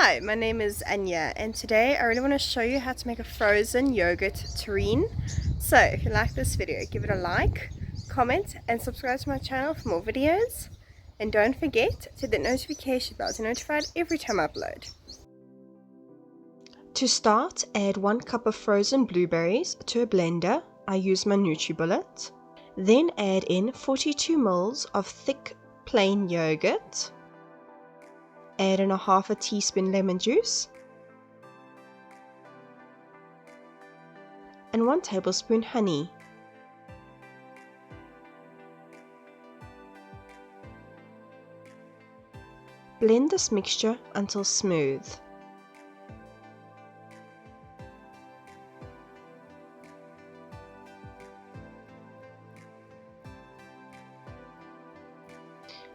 Hi, my name is Anya, and today I really want to show you how to make a frozen yogurt terrine. So if you like this video, give it a like, comment, and subscribe to my channel for more videos. And don't forget to hit the notification bell to be notified every time I upload. To start, add 1 cup of frozen blueberries to a blender. I use my NutriBullet. Then add in 42 ml of thick plain yogurt. Add in a half a teaspoon lemon juice and 1 tablespoon honey. Blend this mixture until smooth.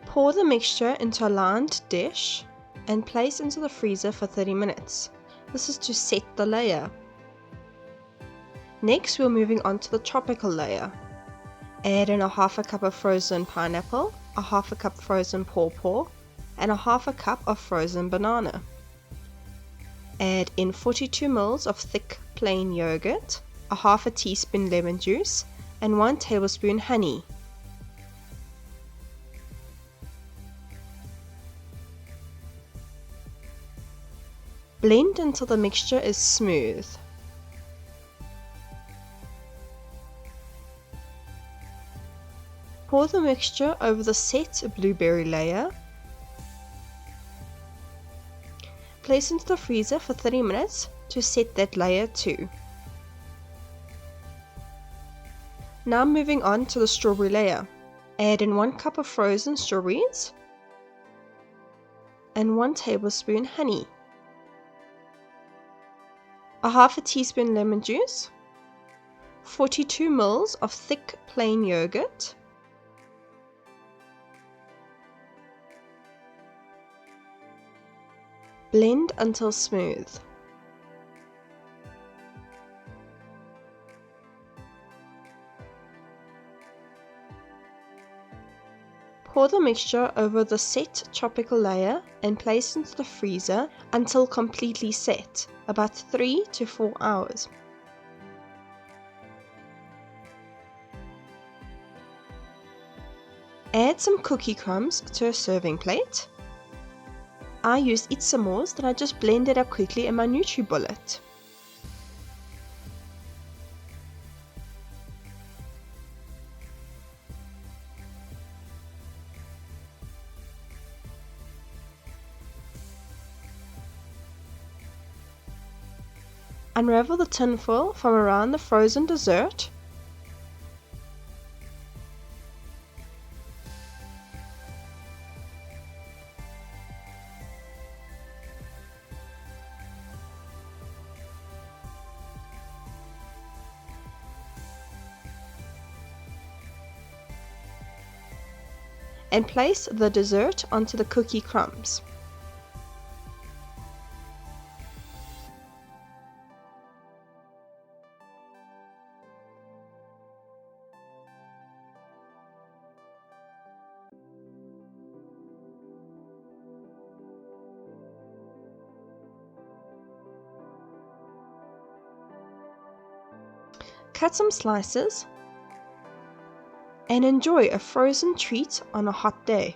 Pour the mixture into a lined dish and place into the freezer for 30 minutes. This is to set the layer. Next, we're moving on to the tropical layer. Add in a half a cup of frozen pineapple, a half a cup frozen pawpaw, and a half a cup of frozen banana. Add in 42 ml of thick plain yogurt, a half a teaspoon lemon juice, and 1 tablespoon honey. Blend until the mixture is smooth. Pour the mixture over the set blueberry layer. Place into the freezer for 30 minutes to set that layer too. Now moving on to the strawberry layer. Add in 1 cup of frozen strawberries and 1 tablespoon honey. A half a teaspoon lemon juice, 42 ml of thick plain yogurt, blend until smooth. Pour the mixture over the set tropical layer and place into the freezer until completely set, about 3 to 4 hours. Add some cookie crumbs to a serving plate. I used Itzamors that I just blended up quickly in my NutriBullet. Unravel the tinfoil from around the frozen dessert. And place the dessert onto the cookie crumbs. Cut some slices and enjoy a frozen treat on a hot day.